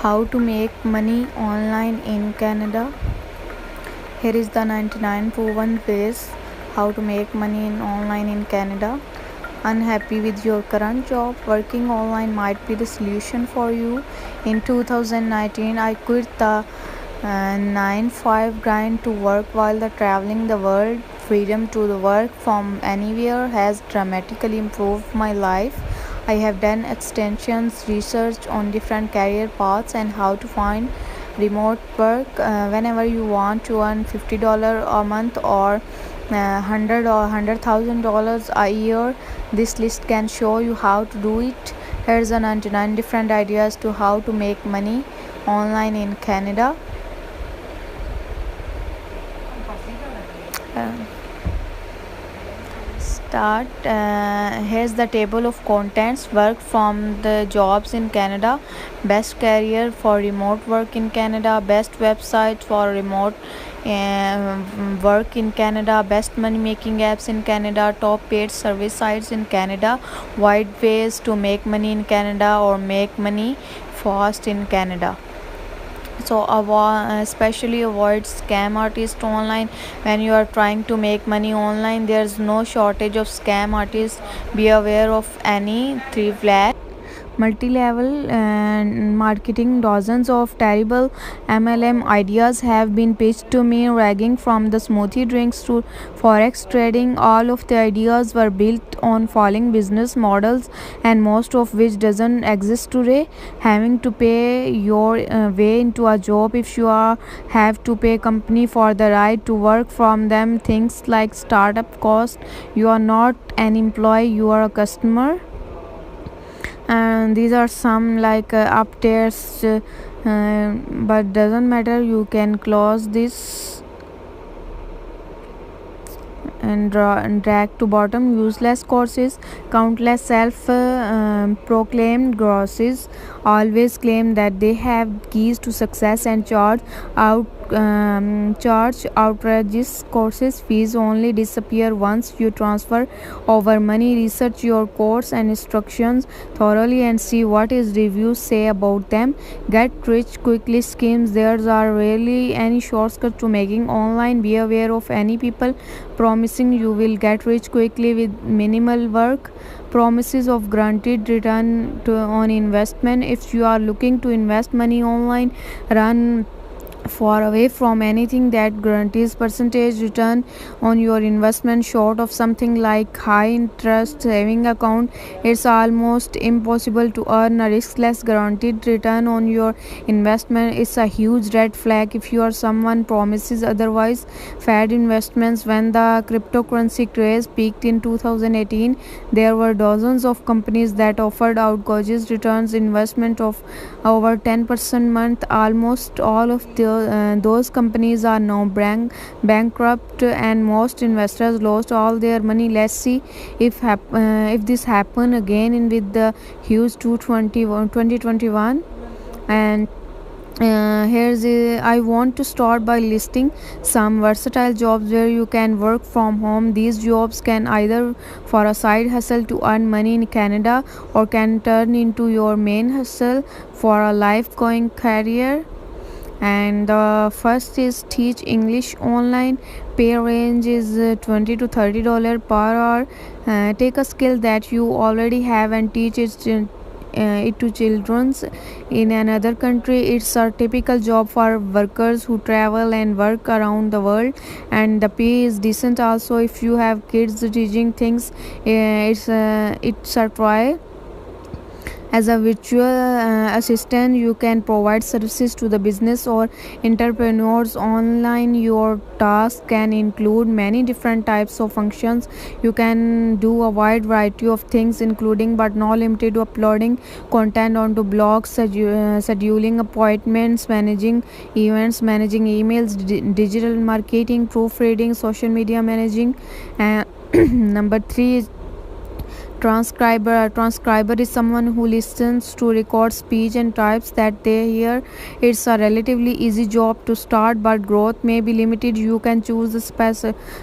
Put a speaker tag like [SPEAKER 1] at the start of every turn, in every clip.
[SPEAKER 1] How to make money online in Canada. Here is the 99 proven ways how to make money online in Canada. Unhappy with your current job? Working online might be the solution for you. In 2019, I quit the 9 5 grind to work while traveling the world. Freedom to the work from anywhere has dramatically improved my life. I have done extensions research on different career paths and how to find remote work whenever you want to earn $50 a month or 100,000 dollars a year. This list can show you how to do it. Here's a 99 different ideas to how to make money online in Canada. Uh, start Here's the table of contents. Work from the jobs in Canada, best career for remote work in Canada, best websites for remote work in Canada, best money making apps in Canada, top paid service sites in Canada, wide ways to make money in Canada or make money fast in Canada. So especially avoid scam artists online. When you are trying to make money online, there's no shortage of scam artists. Be aware of any 3 flags. Multi-level marketing. Dozens of terrible MLM ideas have been pitched to me, ranging from the smoothie drinks to forex trading. All of the ideas were built on falling business models, and most of which doesn't exist today. Having to pay your way into a job. If you have to pay company for the right to work from them, things like startup cost. You are not an employee, you are a customer. And these are some like updates, but doesn't matter, you can close this and drag to bottom. Useless courses. Countless self-proclaimed gurus always claim that they have keys to success and charge outrageous courses fees. Only disappear once you transfer over money. Research your course and instructions thoroughly and see what is reviews say about them. Get rich quickly schemes. There are rarely any shortcuts to making online. Be aware of any people promising you will get rich quickly with minimal work. Promises of granted return on investment. If you are looking to invest money online, run far away from anything that guarantees percentage return on your investment. Short of something like high interest saving account, it's almost impossible to earn a riskless guaranteed return on your investment. It's a huge red flag if you are someone promises otherwise. Fad investments. When the cryptocurrency craze peaked in 2018, there were dozens of companies that offered out gorgeous returns, investment of over 10% month. Almost all of those companies are now bankrupt, and most investors lost all their money. Let's see if this happen again with the huge 2021. And I want to start by listing some versatile jobs where you can work from home. These jobs can either for a side hustle to earn money in Canada or can turn into your main hustle for a life-going career. And the first is teach English online. Pay range is $20 to $30 per hour. Take a skill that you already have and teach it to children in another country. It's a typical job for workers who travel and work around the world, and the pay is decent also. If you have kids, teaching things, it's a try. As a virtual assistant, you can provide services to the business or entrepreneurs online. Your task can include many different types of functions. You can do a wide variety of things, including but not limited to uploading content onto blogs, scheduling appointments, managing events, managing emails, digital marketing, proofreading, social media managing. Number 3 is transcriber. A transcriber is someone who listens to record speech and types that they hear. It's a relatively easy job to start, but growth may be limited. You can choose to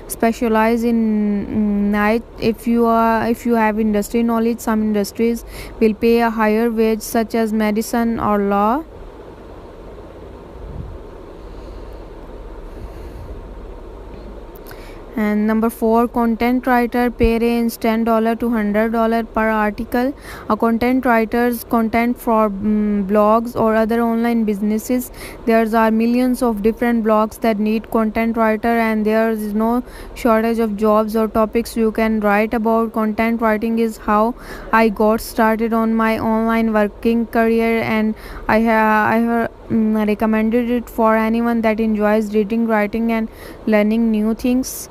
[SPEAKER 1] specialize in niche if you have industry knowledge. Some industries will pay a higher wage, such as medicine or law. And number 4, content writer pay range $10 to $100 per article. A content writer's content for blogs or other online businesses. There are millions of different blogs that need content writer, and there is no shortage of jobs or topics you can write about. Content writing is how I got started on my online working career, and I have recommended it for anyone that enjoys reading, writing, and learning new things.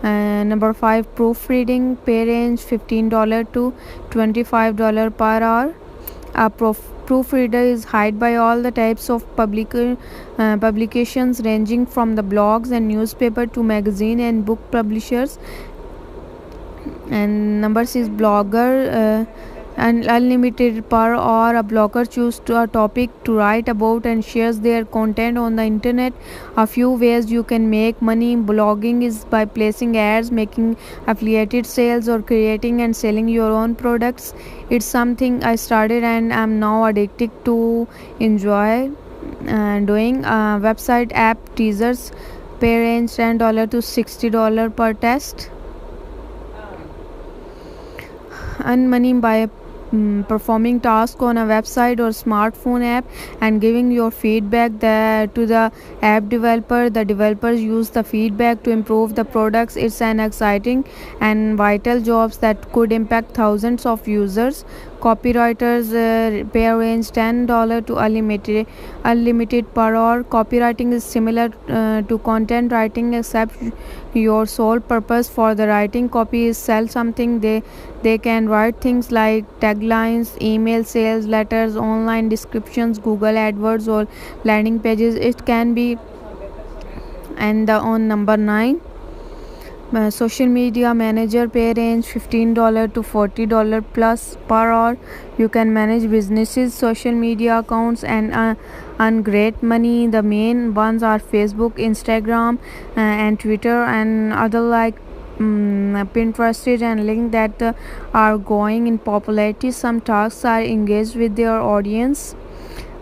[SPEAKER 1] Number 5, proofreading pay range $15 to $25 per hour. A proofreader is hired by all the types of publications ranging from the blogs and newspaper to magazine and book publishers. And number 6, blogger and unlimited per hour. A blogger chooses a topic to write about and shares their content on the internet. A few ways you can make money blogging is by placing ads, making affiliated sales, or creating and selling your own products. It's something I started and I'm now addicted to enjoy doing. Website app teasers pay range $10 to $60 per test. Earn money by performing tasks on a website or smartphone app and giving your feedback to the app developer. The developers use the feedback to improve the products. It's an exciting and vital jobs that could impact thousands of users. Copywriters pay range $10 to unlimited per hour. Copywriting is similar to content writing, except your sole purpose for the writing copy is sell something. They can write things like taglines, email sales letters, online descriptions, Google AdWords, or landing pages. It can be. And on number 9, social media manager pay range $15 to $40 plus per hour. You can manage businesses social media accounts and earn great money. The main ones are Facebook, Instagram, and Twitter, and other like Pinterest and LinkedIn that are growing in popularity. Some tasks are engaged with their audience.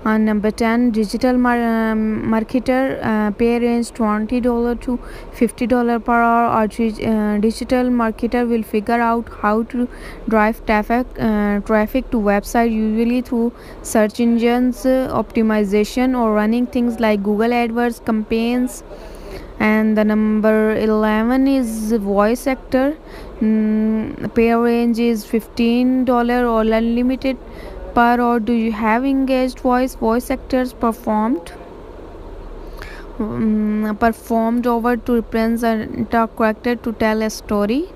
[SPEAKER 1] Number 10, digital marketer pay range $20 to $50 per hour. A digital marketer will figure out how to drive traffic to website, usually through search engines optimization or running things like Google AdWords campaigns. And the number 11 is voice actor. Pay range is $15 or unlimited per hour. Do you have engaged voice actors performed over to represent a character to tell a story?